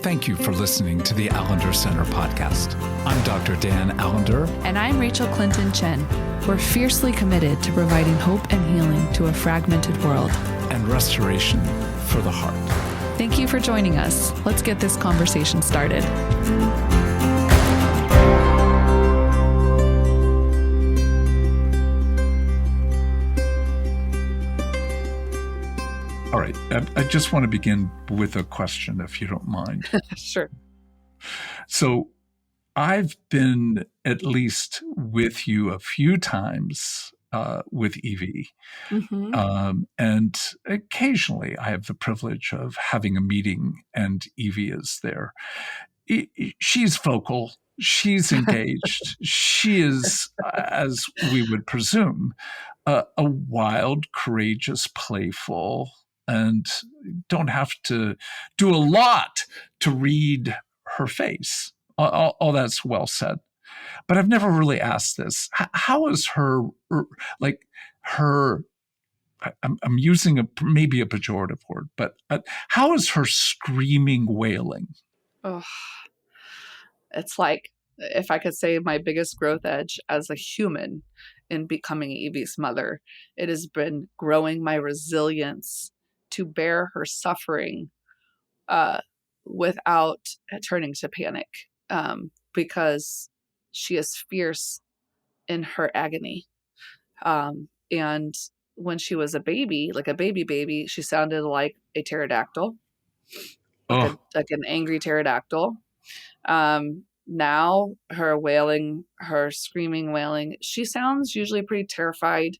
Thank you for listening to the Allender Center podcast. I'm Dr. Dan Allender. And I'm Rachel Clinton Chen. We're fiercely committed to providing hope and healing to a fragmented world. And restoration for the heart. Thank you for joining us. Let's get this conversation started. All right. I just want to begin with a question, if you don't mind. Sure. So I've been at least with you a few times with Evie. Mm-hmm. And occasionally I have the privilege of having a meeting and Evie is there. She's vocal. She's engaged. She is, as we would presume, a wild, courageous, playful, and don't have to do a lot to read her face. All that's well said. But I've never really asked this. How is her, I'm using maybe a pejorative word, but how is her screaming wailing? Oh, it's like, if I could say my biggest growth edge as a human in becoming Evie's mother, it has been growing my resilience to bear her suffering without turning to panic, because she is fierce in her agony. And when she was a baby, like a baby, she sounded like a pterodactyl, like an angry pterodactyl. Now her wailing, her screaming wailing, she sounds usually pretty terrified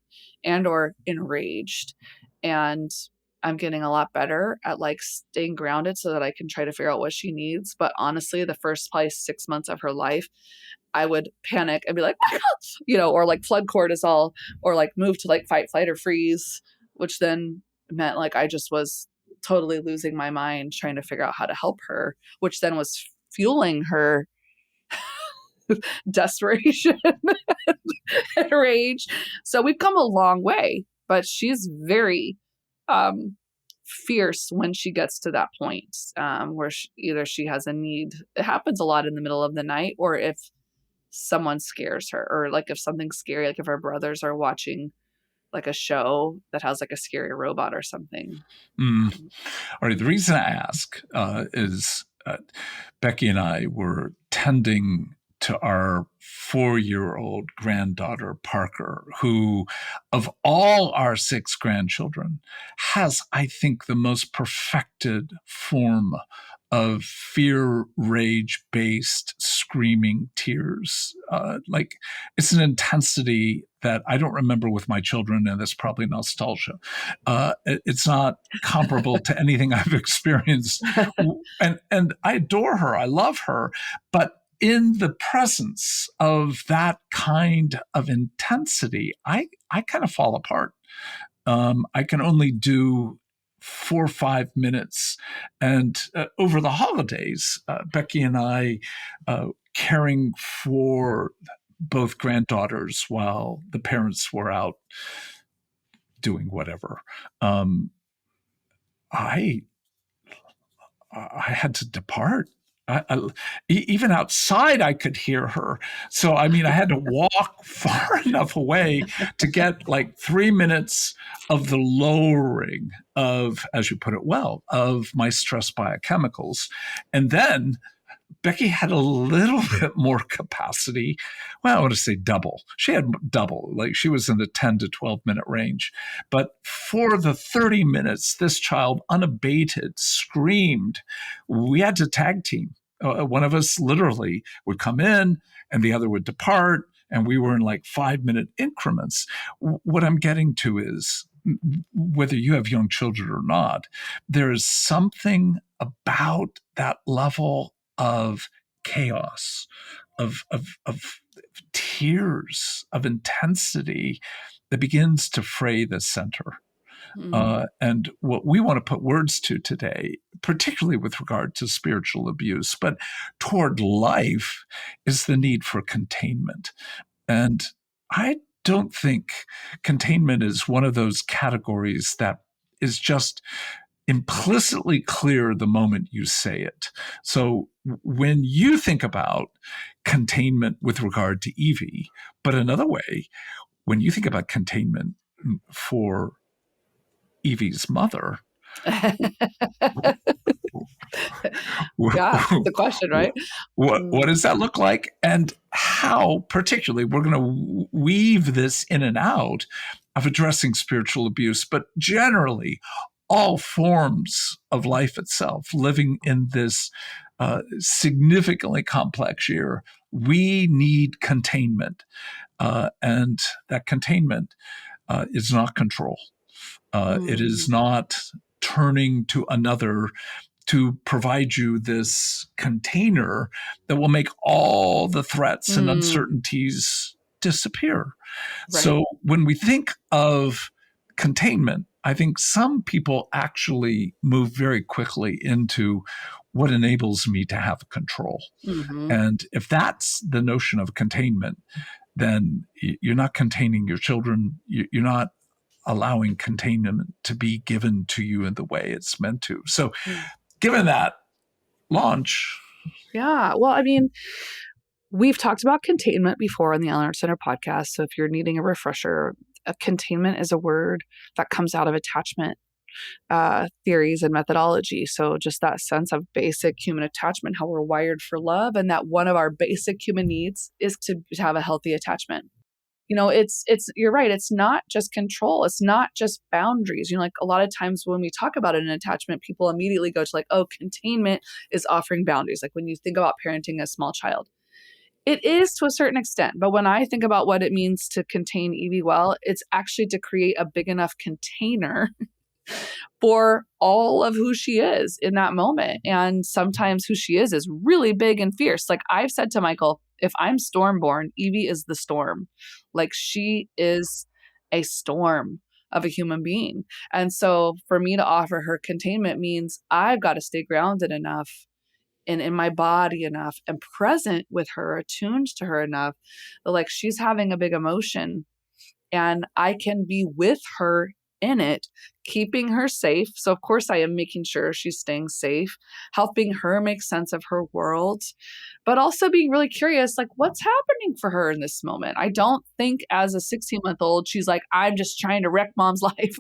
and or enraged. And I'm getting a lot better at like staying grounded so that I can try to figure out what she needs. But honestly, the first probably 6 months of her life, I would panic and be like, or like flood cortisol, or like move to like fight, flight, or freeze, which then meant like I just was totally losing my mind trying to figure out how to help her, which then was fueling her desperation and rage. So we've come a long way, but she's very fierce when she gets to that point where either she has a need. It happens a lot in the middle of the night, or if someone scares her, or like if something's scary, like if our brothers are watching like a show that has like a scary robot or something. All right. The reason I ask is Becky and I were tending to our 4-year-old granddaughter, Parker, who, of all our 6 grandchildren, has, I think, the most perfected form of fear, rage-based screaming tears. Like it's an intensity that I don't remember with my children, and that's probably nostalgia. It's not comparable to anything I've experienced. And I adore her. I love her. But in the presence of that kind of intensity, I kind of fall apart. I can only do 4 or 5 minutes. And over the holidays, Becky and I, caring for both granddaughters while the parents were out doing whatever, I had to depart. Even outside, I could hear her. So, I mean, I had to walk far enough away to get like 3 minutes of the lowering of, as you put it well, of my stress biochemicals. And then Becky had a little bit more capacity. Well, I want to say double. She had double, like she was in the 10 to 12 minute range. But for the 30 minutes, this child unabated screamed. We had to tag team. One of us literally would come in and the other would depart. And we were in like 5-minute increments. What I'm getting to is, whether you have young children or not, there is something about that level of chaos, of tears, of intensity that begins to fray the center. And what we want to put words to today, particularly with regard to spiritual abuse, but toward life, is the need for containment. And I don't think containment is one of those categories that is just implicitly clear the moment you say it. So when you think about containment with regard to Evie, but another way, when you think about containment for Evie's mother, Yeah, the question, right? what does that look like? And how, particularly, we're going to weave this in and out of addressing spiritual abuse, but generally, all forms of life itself, living in this significantly complex year, we need containment. And that containment is not control. It is not turning to another to provide you this container that will make all the threats and uncertainties disappear. Right. So when we think of containment, I think some people actually move very quickly into what enables me to have control. And if that's the notion of containment, then you're not containing your children. You're not allowing containment to be given to you in the way it's meant to. So given that launch. Yeah. Well, I mean, we've talked about containment before on the Allender Center podcast. So if you're needing a refresher, containment is a word that comes out of attachment theories and methodology. So just that sense of basic human attachment, how we're wired for love, and that one of our basic human needs is to have a healthy attachment. It's you're right. It's not just control. It's not just boundaries. Like a lot of times when we talk about an attachment, people immediately go to like, oh, containment is offering boundaries. Like when you think about parenting a small child, it is to a certain extent. But when I think about what it means to contain Evie well, it's actually to create a big enough container for all of who she is in that moment. And sometimes who she is really big and fierce. Like I've said to Michael, if I'm stormborn, Evie is the storm. Like she is a storm of a human being. And so for me to offer her containment means I've got to stay grounded enough and in my body enough and present with her, attuned to her enough that like she's having a big emotion and I can be with her in it, keeping her safe. So of course I am making sure she's staying safe, helping her make sense of her world, but also being really curious, like what's happening for her in this moment. I don't think as a 16-month-old, she's like, I'm just trying to wreck mom's life.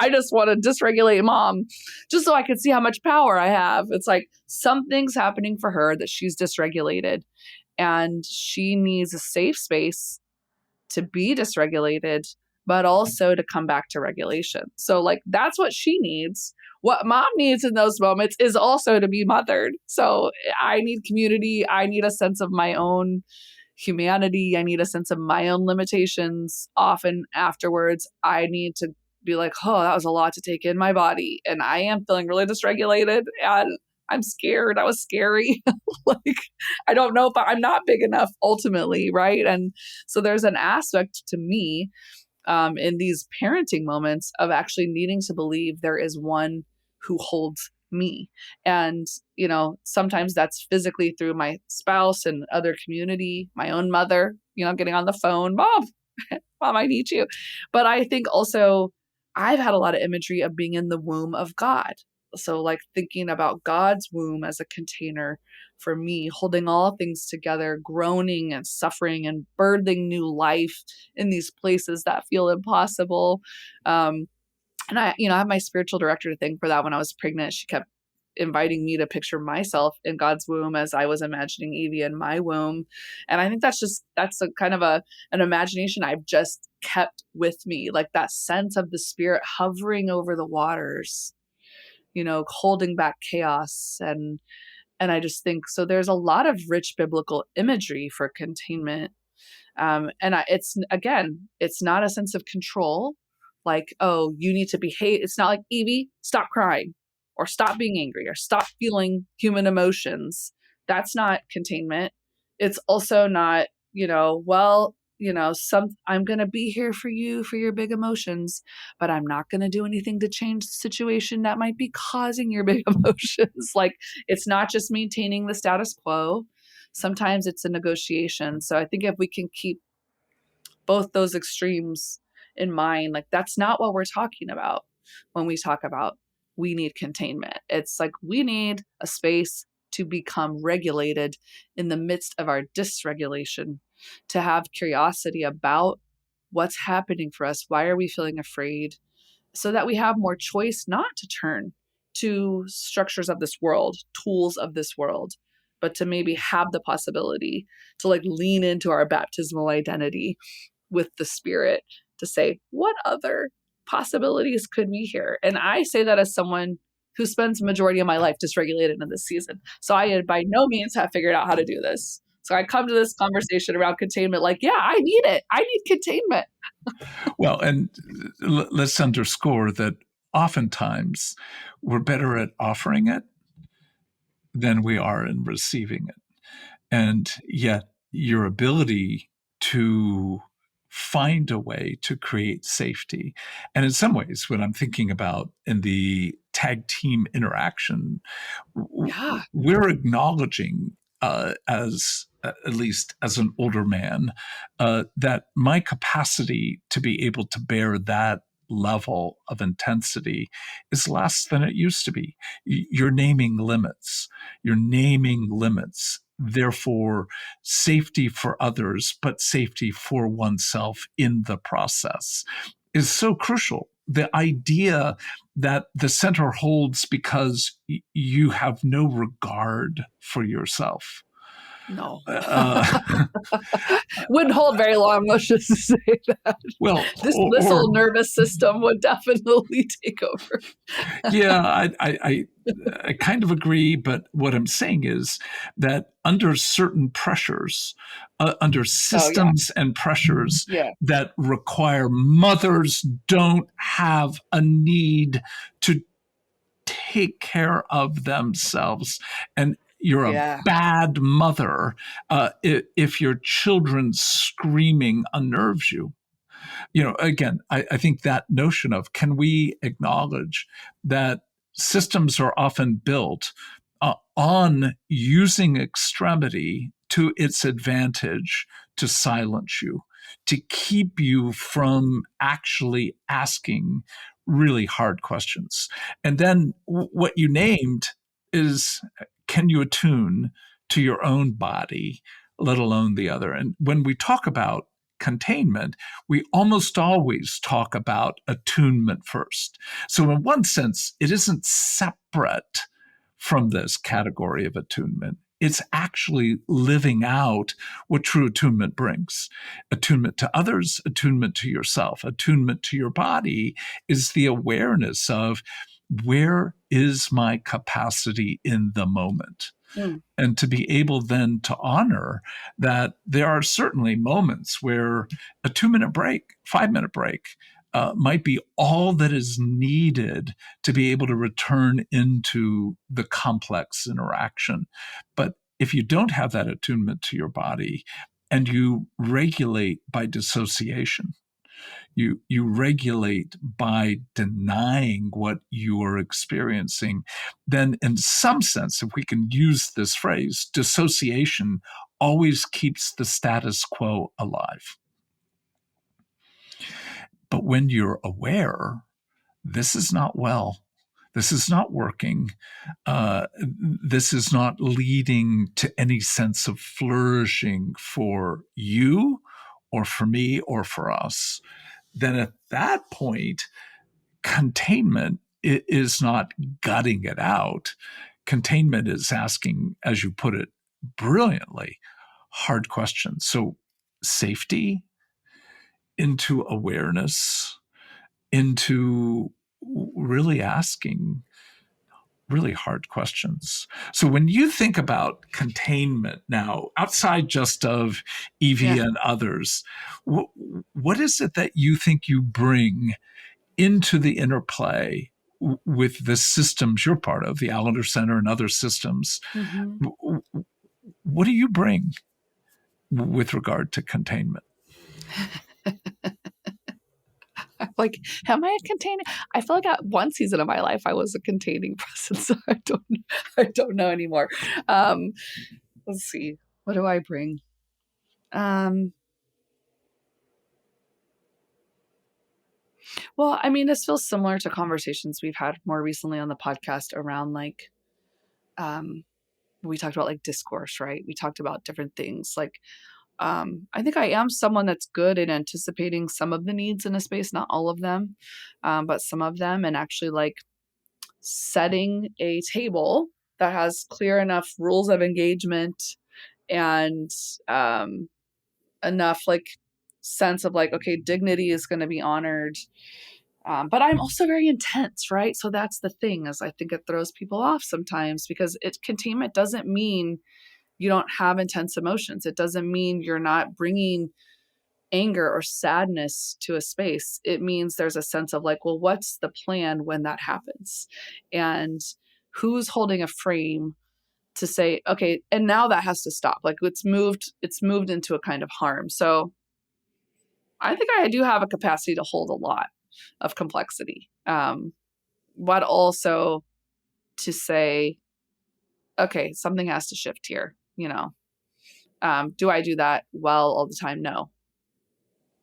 I just want to dysregulate mom just so I can see how much power I have. It's like something's happening for her that she's dysregulated and she needs a safe space to be dysregulated, but also to come back to regulation. So like that's what she needs. What mom needs in those moments is also to be mothered. So I need community. I need a sense of my own humanity. I need a sense of my own limitations. Often afterwards, I need to be like, oh, that was a lot to take in my body. And I am feeling really dysregulated and I'm scared. That was scary. Like, I don't know if I'm not big enough ultimately. Right. And so there's an aspect to me in these parenting moments of actually needing to believe there is one who holds me. And, sometimes that's physically through my spouse and other community, my own mother, getting on the phone, mom, I need you. But I think also I've had a lot of imagery of being in the womb of God. So like thinking about God's womb as a container for me, holding all things together, groaning and suffering and birthing new life in these places that feel impossible. And I have my spiritual director to thank for that. When I was pregnant, she kept inviting me to picture myself in God's womb as I was imagining Evie in my womb. And I think that's a kind of an imagination I've just kept with me, like that sense of the spirit hovering over the waters, holding back chaos. And I just think, so there's a lot of rich biblical imagery for containment. It's not a sense of control. Like, oh, you need to behave. It's not like, Evie, stop crying or stop being angry or stop feeling human emotions. That's not containment. It's also not, I'm going to be here for you for your big emotions, but I'm not going to do anything to change the situation that might be causing your big emotions. Like, it's not just maintaining the status quo. Sometimes it's a negotiation. So I think if we can keep both those extremes in mind, like that's not what we're talking about. when we talk about we need containment. It's like we need a space to become regulated in the midst of our dysregulation, to have curiosity about what's happening for us. Why are we feeling afraid? So that we have more choice not to turn to structures of this world, tools of this world, but to maybe have the possibility to like lean into our baptismal identity with the Spirit to say, what other possibilities could be here? And I say that as someone who spends the majority of my life dysregulated in this season. So I by no means have figured out how to do this. So I come to this conversation around containment like, yeah, I need it. I need containment. Well, and let's underscore that oftentimes we're better at offering it than we are in receiving it. And yet, your ability to find a way to create safety. And in some ways, when I'm thinking about in the tag team interaction, Yeah. we're acknowledging as at least as an older man, that my capacity to be able to bear that level of intensity is less than it used to be. You're naming limits. You're naming limits. Therefore, safety for others, but safety for oneself in the process is so crucial. The idea that the center holds because you have no regard for yourself. No. Uh, Wouldn't hold very long, let's just say that. well, This whole nervous system would definitely take over. yeah, I kind of agree, but what I'm saying is that under certain pressures, under Oh yeah. systems and pressures Yeah. that require mothers don't have a need to take care of themselves, and you're a Yeah. bad mother if your children screaming unnerves you. Again, I think that notion of can we acknowledge that systems are often built on using extremity to its advantage to silence you, to keep you from actually asking really hard questions. And then what you named is can you attune to your own body, let alone the other? And when we talk about containment, we almost always talk about attunement first. So, in one sense, it isn't separate from this category of attunement. It's actually living out what true attunement brings. Attunement to others, attunement to yourself, attunement to your body is the awareness of where is my capacity in the moment? Mm. And to be able then to honor that there are certainly moments where a 2-minute break, 5-minute break might be all that is needed to be able to return into the complex interaction. But if you don't have that attunement to your body and you regulate by dissociation, you regulate by denying what you are experiencing, then in some sense, if we can use this phrase, dissociation always keeps the status quo alive. But when you're aware, this is not well, this is not working, this is not leading to any sense of flourishing for you or for me or for us, then at that point, containment is not gutting it out. Containment is asking, as you put it brilliantly, hard questions. So, safety into awareness, into really asking really hard questions. So, when you think about containment now, outside just of Evie Yeah. and others, what is it that you think you bring into the interplay with the systems you're part of, the Allender Center and other systems? Mm-hmm. What do you bring with regard to containment? Like, am I a containing? I feel like at one season of my life I was a containing person, so I don't know anymore. Um, let's see. What do I bring? Um, Well, I mean, this feels similar to conversations we've had more recently on the podcast around like, um, we talked about like discourse, right? We talked about different things. Like, I think I am someone that's good at anticipating some of the needs in a space, not all of them, but some of them, and actually like setting a table that has clear enough rules of engagement and um, enough like sense of like, okay, dignity is going to be honored. But I'm also very intense, right? So that's the thing is I think it throws people off sometimes because containment doesn't mean you don't have intense emotions. It doesn't mean you're not bringing anger or sadness to a space. It means there's a sense of like, well, what's the plan when that happens? And who's holding a frame to say, okay, and now that has to stop. Like it's moved into a kind of harm. So I think I do have a capacity to hold a lot of complexity. But also to say, okay, something has to shift here, you know. Do I do that well all the time? No.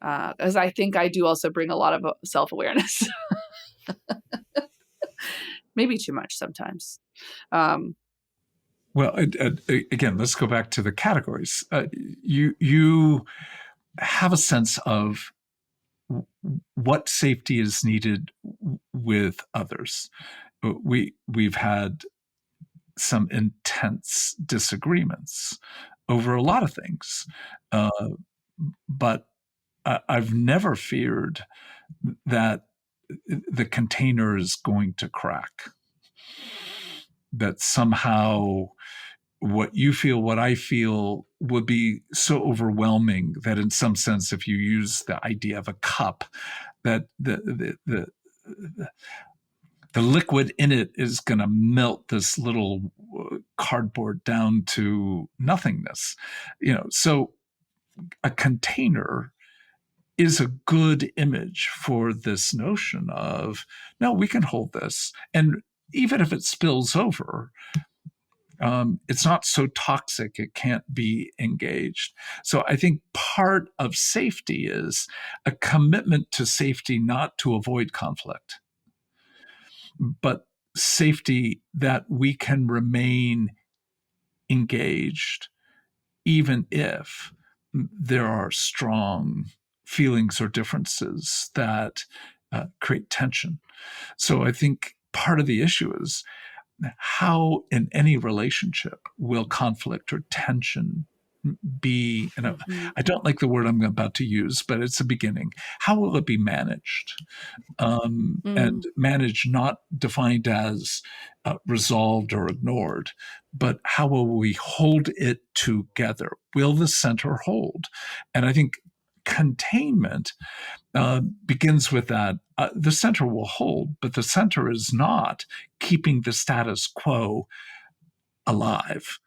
As I think I do also bring a lot of self-awareness, maybe too much sometimes. Um, Well, again, let's go back to the categories. You have a sense of what safety is needed with others. We've had some intense disagreements over a lot of things, uh, but I've never feared that the container is going to crack. That somehow what you feel, what I feel would be so overwhelming that in some sense, if you use the idea of a cup, that the liquid in it is going to melt this little cardboard down to nothingness. So a container is a good image for this notion of, no, we can hold this. And even if it spills over, it's not so toxic it can't be engaged. So I think part of safety is a commitment to safety, not to avoid conflict, but safety that we can remain engaged even if there are strong feelings or differences that create tension. So I think part of the issue is how in any relationship will conflict or tension be, and mhm, I don't like the word I'm about to use, but it's a beginning. How will it be managed? And mm, managed not defined as resolved or ignored, but how will we hold it together? Will the center hold? And I think containment begins with that. The center will hold, but the center is not keeping the status quo alive.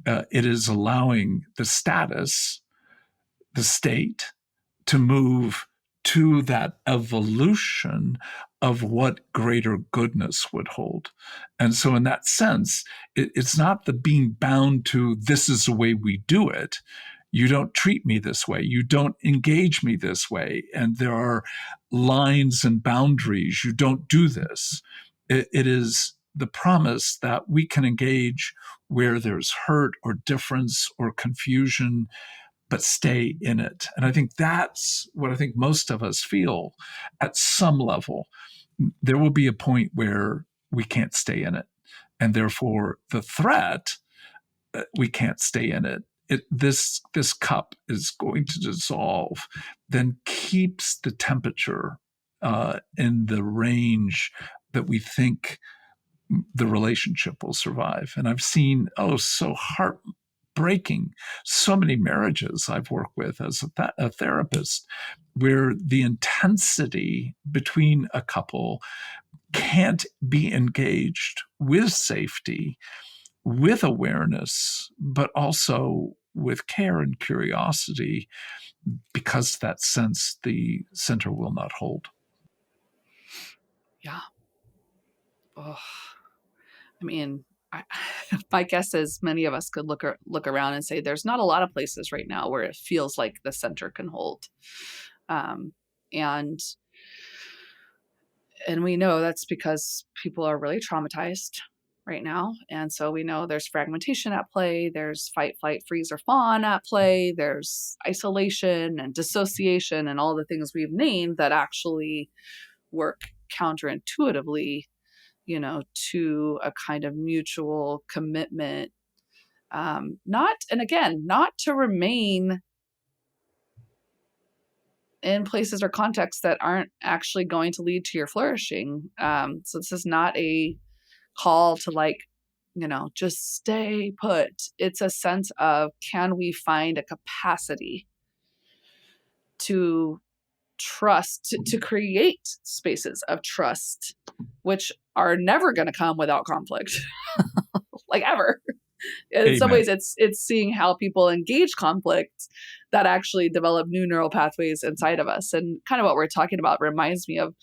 It is allowing the status, the state, to move to that evolution of what greater goodness would hold. And so, in that sense, it's not the being bound to this is the way we do it. You don't treat me this way. You don't engage me this way. And there are lines and boundaries. You don't do this. It is the promise that we can engage where there's hurt or difference or confusion, but stay in it. And I think that's what I think most of us feel at some level. There will be a point where we can't stay in it. And therefore, the threat, we can't stay in it. This cup is going to dissolve, then keeps the temperature in the range that we think the relationship will survive. And I've seen, so heartbreaking, so many marriages I've worked with as a therapist, where the intensity between a couple can't be engaged with safety, with awareness, but also with care and curiosity, because that sense the center will not hold. yeah. Oh, I mean, I, my guess is many of us could look around and say there's not a lot of places right now where it feels like the center can hold. And And we know that's because people are really traumatized right now. And so we know there's fragmentation at play, there's fight, flight, freeze, or fawn at play, there's isolation and dissociation and all the things we've named that actually work counterintuitively, to a kind of mutual commitment. Not to remain in places or contexts that aren't actually going to lead to your flourishing. So this is not a call to just stay put. It's a sense of, can we find a capacity to trust, to create spaces of trust, which are never going to come without conflict, like ever. In Amen. some ways, it's seeing how people engage conflict that actually develop new neural pathways inside of us. And kind of what we're talking about reminds me of,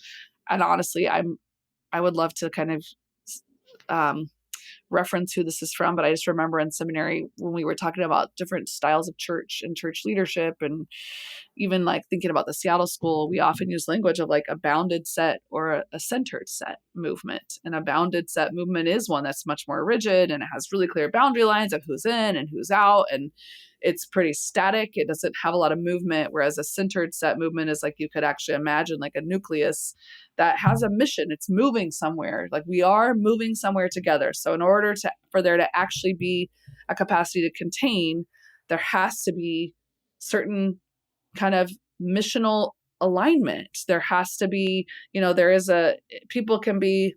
and honestly, I would love to kind of reference who this is from, but I just remember in seminary when we were talking about different styles of church and church leadership, and even like thinking about the Seattle School, we often use language of like a bounded set or a centered set movement. And a bounded set movement is one that's much more rigid and it has really clear boundary lines of who's in and who's out. And it's pretty static. It doesn't have a lot of movement. Whereas a centered set movement is like, you could actually imagine like a nucleus that has a mission. It's moving somewhere. Like we are moving somewhere together. So in order for there to actually be a capacity to contain, there has to be certain kind of missional alignment. There has to be, people can be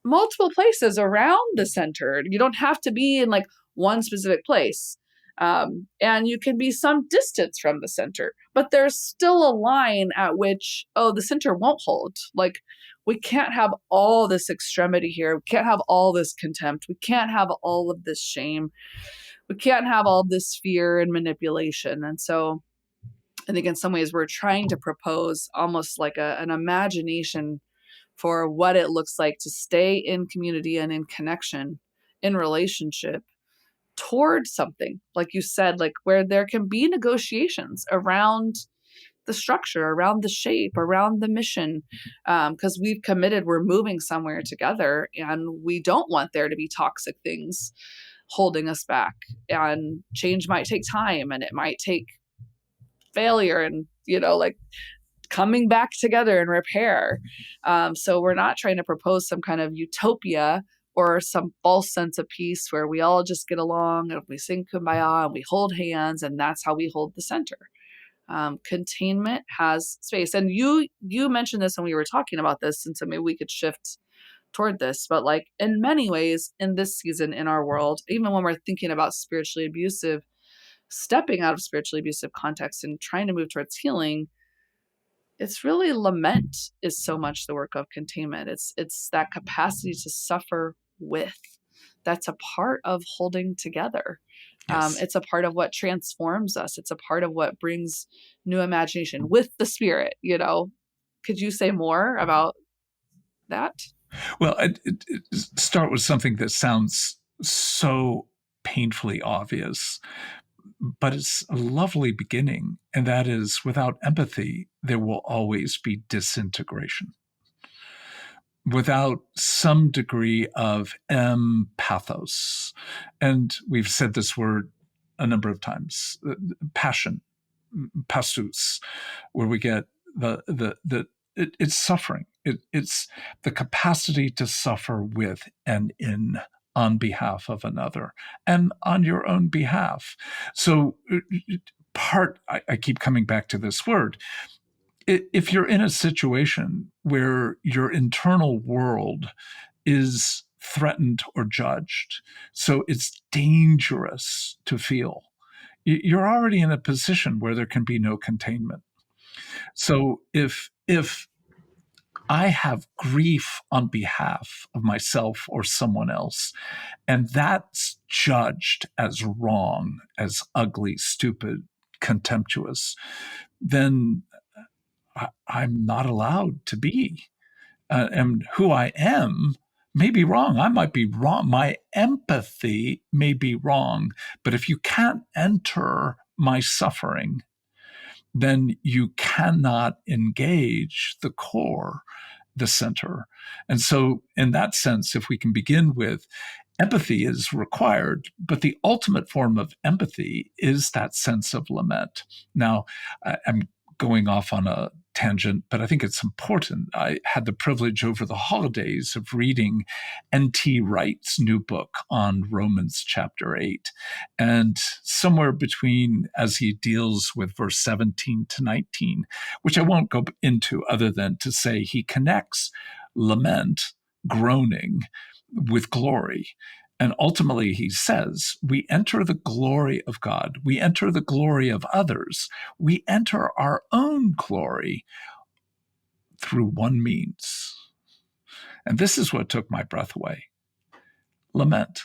multiple places around the center. You don't have to be in like one specific place. And you can be some distance from the center, but there's still a line at which, the center won't hold. Like we can't have all this extremity here. We can't have all this contempt. We can't have all of this shame. We can't have all this fear and manipulation. And so I think in some ways we're trying to propose almost like an imagination for what it looks like to stay in community and in connection, in relationship toward something, like you said, like where there can be negotiations around the structure, around the shape, around the mission, because we've committed, we're moving somewhere together, and we don't want there to be toxic things holding us back. And change might take time, and it might take failure, and like coming back together and repair. So we're not trying to propose some kind of utopia or some false sense of peace where we all just get along and we sing kumbaya and we hold hands and that's how we hold the center. Containment has space. And you mentioned this when we were talking about this, and so maybe we could shift toward this. But like in many ways in this season in our world, even when we're thinking about spiritually abusive, stepping out of spiritually abusive context and trying to move towards healing, it's really lament is so much the work of containment. It's that capacity to suffer with. That's a part of holding together. Yes. It's a part of what transforms us. It's a part of what brings new imagination with the Spirit. Could you say more about that? Well, start with something that sounds so painfully obvious, but it's a lovely beginning. And that is, without empathy, there will always be disintegration. Without some degree of empathos, and we've said this word a number of times, passion, passus, where we get it's suffering. It's the capacity to suffer with and in, on behalf of another and on your own behalf. So I keep coming back to this word. If you're in a situation where your internal world is threatened or judged, so it's dangerous to feel, you're already in a position where there can be no containment. So if I have grief on behalf of myself or someone else, and that's judged as wrong, as ugly, stupid, contemptuous, then I'm not allowed to be. And who I am may be wrong. I might be wrong. My empathy may be wrong. But if you can't enter my suffering, then you cannot engage the core the center. And so, in that sense, if we can begin with empathy is required, but the ultimate form of empathy is that sense of lament. Now, I'm going off on a tangent, but I think it's important. I had the privilege over the holidays of reading N.T. Wright's new book on Romans chapter 8. And somewhere between, as he deals with verse 17 to 19, which I won't go into other than to say he connects lament, groaning, with glory. And ultimately, he says, we enter the glory of God. We enter the glory of others. We enter our own glory through one means. And this is what took my breath away. Lament.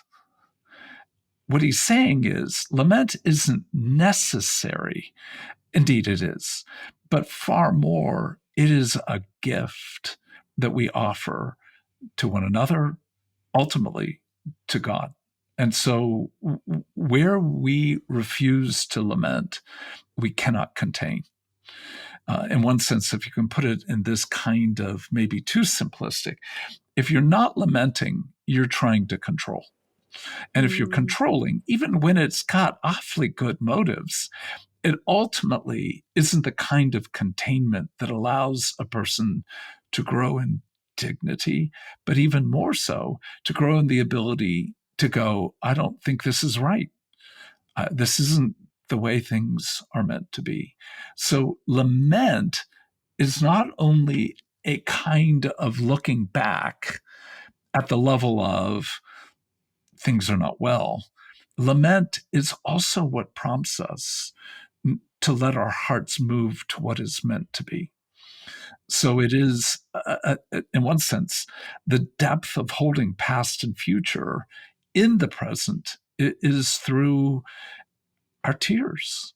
What he's saying is, lament isn't necessary. Indeed, it is. But far more, it is a gift that we offer to one another, ultimately to God. And so where we refuse to lament, we cannot contain. In one sense, if you can put it in this kind of maybe too simplistic, if you're not lamenting, you're trying to control. And if you're controlling, even when it's got awfully good motives, it ultimately isn't the kind of containment that allows a person to grow in dignity, but even more so, to grow in the ability to go, I don't think this is right. This isn't the way things are meant to be. So lament is not only a kind of looking back at the level of things are not well. Lament is also what prompts us to let our hearts move to what is meant to be. So it is, in one sense, the depth of holding past and future in the present is through our tears.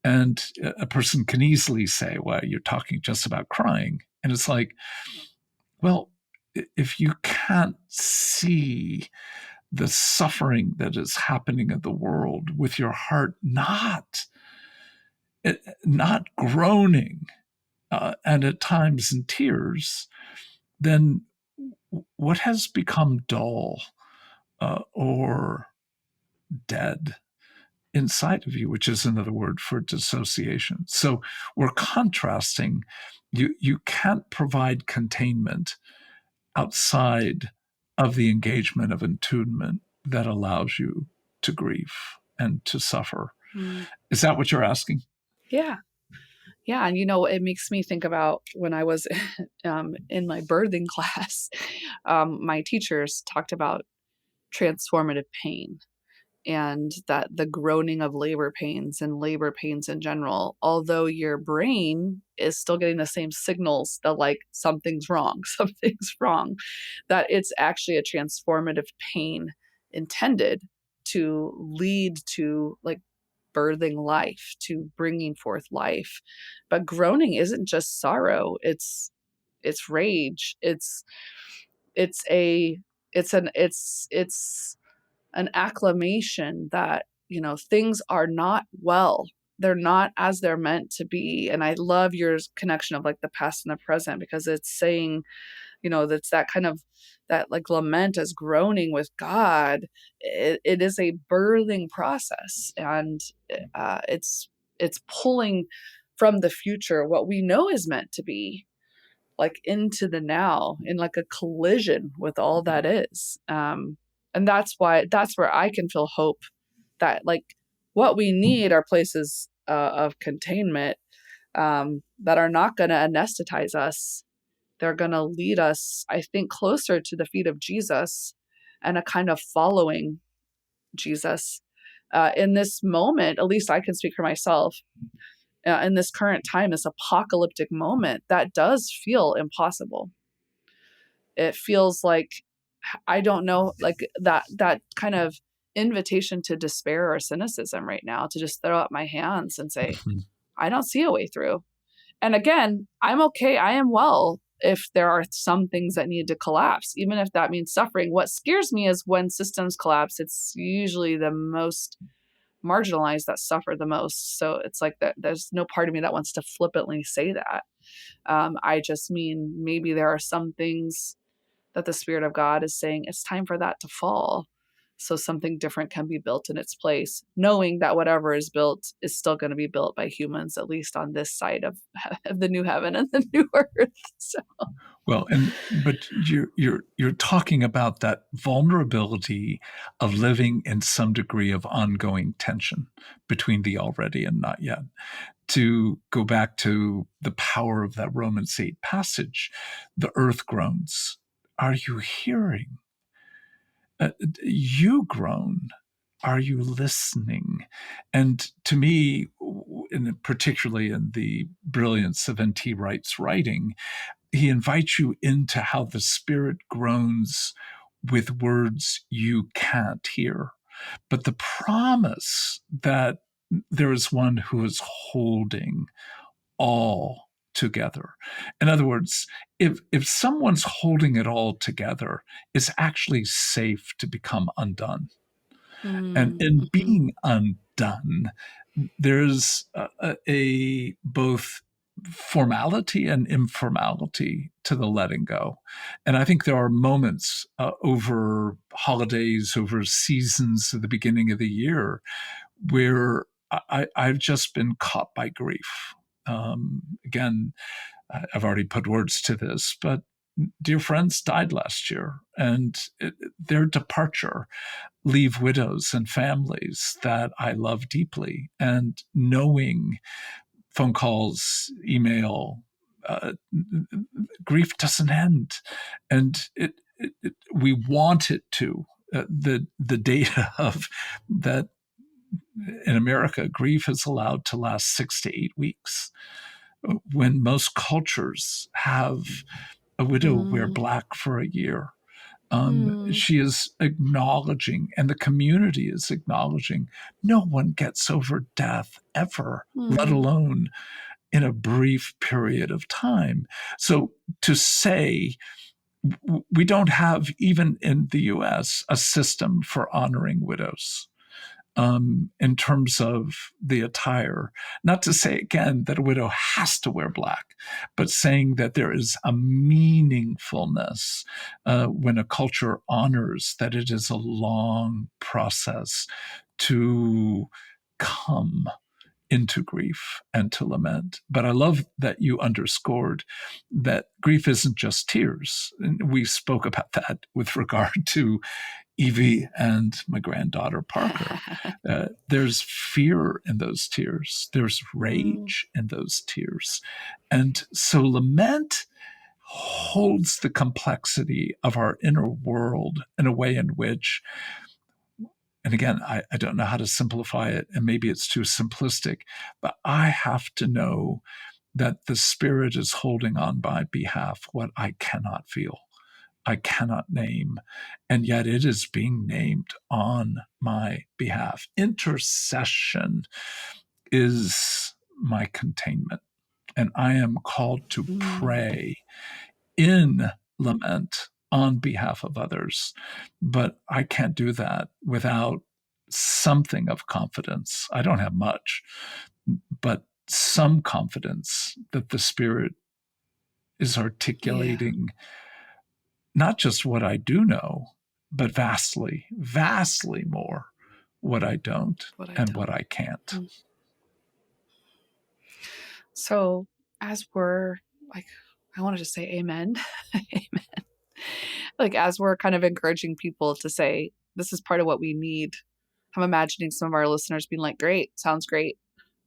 And a person can easily say, well, you're talking just about crying. And it's like, well, if you can't see the suffering that is happening in the world with your heart not groaning and at times in tears, then what has become dull or dead inside of you, which is another word for dissociation. So we're contrasting. You can't provide containment outside of the engagement of attunement that allows you to grieve and to suffer. Is that what you're asking? Yeah. Yeah. And, it makes me think about when I was in my birthing class, my teachers talked about transformative pain, and that the groaning of labor pains and labor pains in general, although your brain is still getting the same signals that like something's wrong, that it's actually a transformative pain intended to lead to like birthing life, to bringing forth life. But groaning isn't just sorrow, it's rage, it's a it's an acclamation that things are not well, they're not as they're meant to be. And I love your connection of like the past and the present, because it's saying, that's that kind of that like lament as groaning with God. It is a birthing process, and it's pulling from the future what we know is meant to be, like into the now, in like a collision with all that is. And that's where I can feel hope that like what we need are places of containment that are not going to anesthetize us. They're going to lead us, I think, closer to the feet of Jesus and a kind of following Jesus. In this moment, at least I can speak for myself, in this current time, this apocalyptic moment, that does feel impossible. It feels like, I don't know, like that kind of invitation to despair or cynicism right now, to just throw up my hands and say, I don't see a way through. And again, I'm okay. I am well if there are some things that need to collapse, even if that means suffering. What scares me is when systems collapse, it's usually the most marginalized that suffer the most. So it's like that there's no part of me that wants to flippantly say that. I just mean maybe there are some things that the Spirit of God is saying it's time for that to fall, so something different can be built in its place, knowing that whatever is built is still going to be built by humans, at least on this side of the new heaven and the new earth. So Well, but you're talking about that vulnerability of living in some degree of ongoing tension between the already and not yet. To go back to the power of that Romans 8 passage, the earth groans. Are you hearing? You groan. Are you listening? And to me, particularly in the brilliance of N.T. Wright's writing, he invites you into how the Spirit groans with words you can't hear. But the promise that there is one who is holding all together. In other words, if someone's holding it all together, it's actually safe to become undone. And in mm-hmm. being undone, there's a both formality and informality to the letting go. And I think there are moments over holidays, over seasons at the beginning of the year, where I've just been caught by grief. Again, I've already put words to this, but dear friends died last year, and their departure leave widows and families that I love deeply. And knowing phone calls, email, grief doesn't end, and we want it to. The data of that in America, grief is allowed to last 6 to 8 weeks, when most cultures have a widow wear mm, black for a year. mm, She is acknowledging, and the community is acknowledging, no one gets over death ever, let mm, alone in a brief period of time. So to say, we don't have, even in the US, a system for honoring widows. In terms of the attire. Not to say again that a widow has to wear black, but saying that there is a meaningfulness when a culture honors that it is a long process to come into grief and to lament. But I love that you underscored that grief isn't just tears. And we spoke about that with regard to Evie and my granddaughter Parker. There's fear in those tears. There's mm, rage in those tears. And so lament holds the complexity of our inner world in a way in which, and again, I don't know how to simplify it, and maybe it's too simplistic, but I have to know that the Spirit is holding on my behalf what I cannot feel, I cannot name, and yet it is being named on my behalf. Intercession is my containment, and I am called to mm. pray in lament on behalf of others. But I can't do that without something of confidence. I don't have much, but some confidence that the Spirit is Yeah, articulating not just what I do know, but vastly, vastly more what I don't what I and what don't. I can't. Mm. So as we're like, I wanted to say amen. Amen. Like as we're kind of encouraging people to say, this is part of what we need. I'm imagining some of our listeners being like, great, sounds great.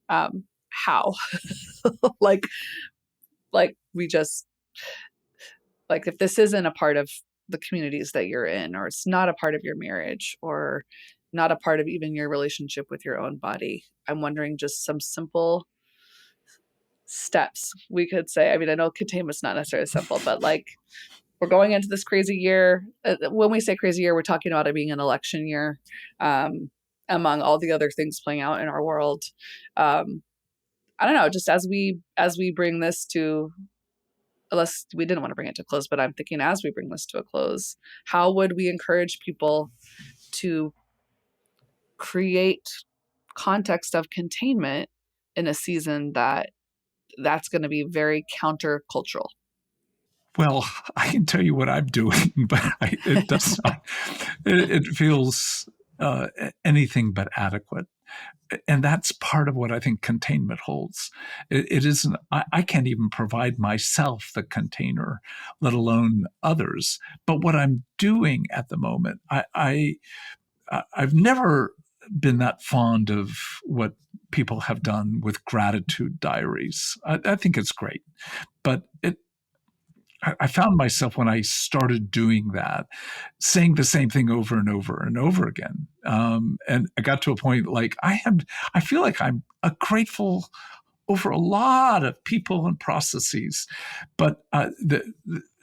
How? like, like we just, like if this isn't a part of the communities that you're in, or it's not a part of your marriage, or not a part of even your relationship with your own body, I'm wondering just some simple steps we could say. I mean, I know containment's not necessarily simple, but like we're going into this crazy year. When we say crazy year, we're talking about it being an election year, um, among all the other things playing out in our world. Um, I don't know, just as we bring this to, unless we didn't want to bring it to close, but I'm thinking as we bring this to a close, how would we encourage people to create context of containment in a season that's going to be very countercultural? Well, I can tell you what I'm doing, but it does not, it feels anything but adequate. And that's part of what I think containment holds. It isn't, I can't even provide myself the container, let alone others. But what I'm doing at the moment, I've never been that fond of what people have done with gratitude diaries. I think it's great, but I found myself when I started doing that, saying the same thing over and over and over again. And I got to a point like I feel like I'm grateful over a lot of people and processes, but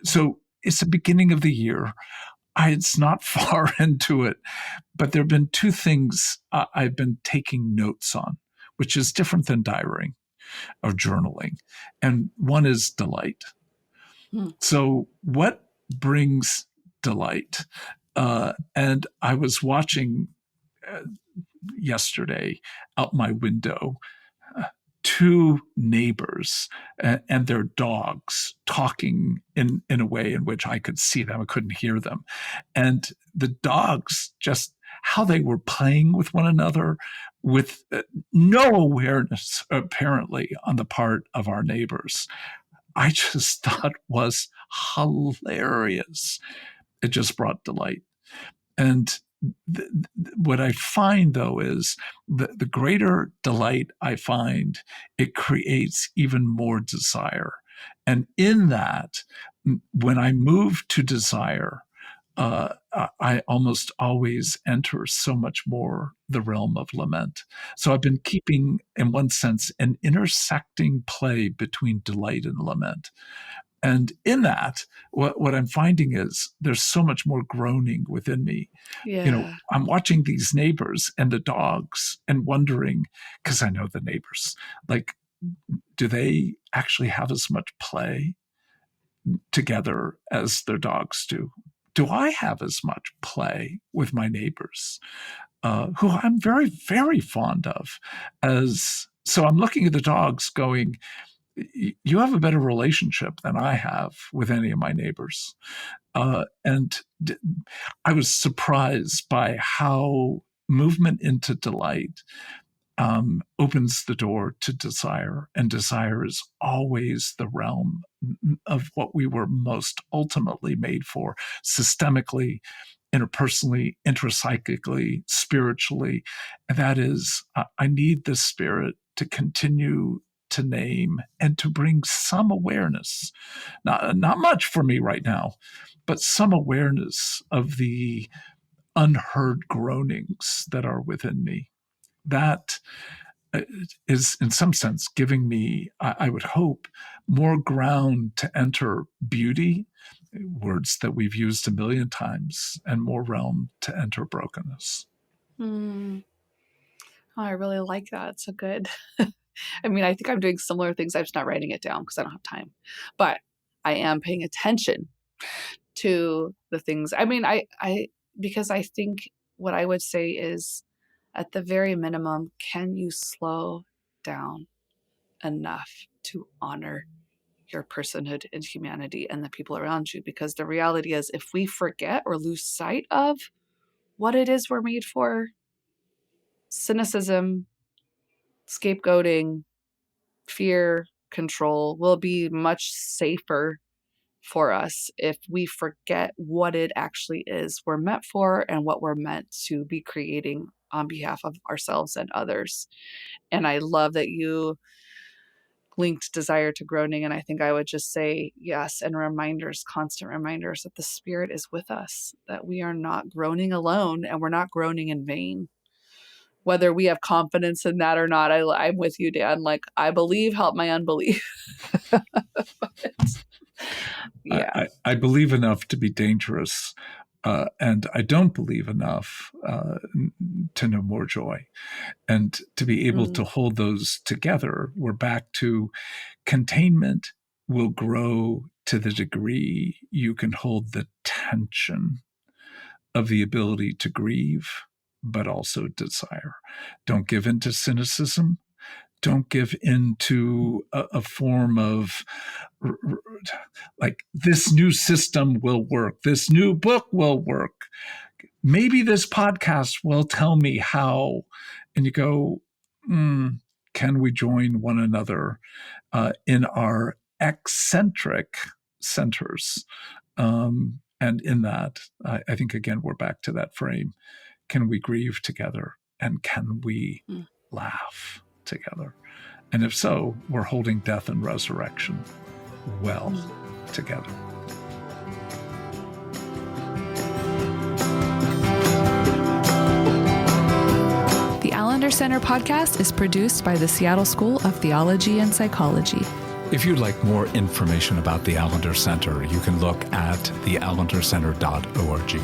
so it's the beginning of the year. It's not far into it, but there have been two things I've been taking notes on, which is different than diarying or journaling. And one is delight. So, what brings delight? And I was watching yesterday out my window two neighbors and their dogs talking in a way in which I could see them. I couldn't hear them. And the dogs, just how they were playing with one another with no awareness, apparently, on the part of our neighbors, I just thought was hilarious. It just brought delight. And what I find, though, is the greater delight I find, it creates even more desire. And in that, when I move to desire, I almost always enter so much more the realm of lament. So I've been keeping, in one sense, an intersecting play between delight and lament. And in that, what I'm finding is there's so much more groaning within me. Yeah. I'm watching these neighbors and the dogs and wondering, because I know the neighbors, like, do they actually have as much play together as their dogs do? Do I have as much play with my neighbors, who I'm very, very fond of? So I'm looking at the dogs going, you have a better relationship than I have with any of my neighbors. And I was surprised by how movement into delight opens the door to desire. And desire is always the realm of what we were most ultimately made for, systemically, interpersonally, intrapsychically, spiritually. And that is, I need the spirit to continue to name and to bring some awareness. Not much for me right now, but some awareness of the unheard groanings that are within me. That is, in some sense, giving me, I would hope, more ground to enter beauty, words that we've used a million times, and more realm to enter brokenness. Mm. Oh, I really like that. It's so good. I mean, I think I'm doing similar things. I'm just not writing it down because I don't have time. But I am paying attention to the things. I mean, because I think what I would say is at the very minimum, can you slow down enough to honor your personhood and humanity and the people around you? Because the reality is, if we forget or lose sight of what it is we're made for, cynicism, scapegoating, fear, control will be much safer for us if we forget what it actually is we're meant for and what we're meant to be creating on behalf of ourselves and others. And I love that you linked desire to groaning. And I think I would just say yes, and reminders, constant reminders that the spirit is with us, that we are not groaning alone and we're not groaning in vain. Whether we have confidence in that or not, I'm with you, Dan. Like, I believe, help my unbelief. Yeah. I believe enough to be dangerous, and I don't believe enough to know more joy. And to be able to hold those together, we're back to containment will grow to the degree you can hold the tension of the ability to grieve but also desire. Don't give in to cynicism. Don't give in to a form of like, this new system will work. This new book will work. Maybe this podcast will tell me how. And you go, can we join one another in our eccentric centers? And in that, I think, again, we're back to that frame. Can we grieve together? And can we laugh together? And if so, we're holding death and resurrection well together. The Allender Center podcast is produced by the Seattle School of Theology and Psychology. If you'd like more information about the Allender Center, you can look at theallendercenter.org.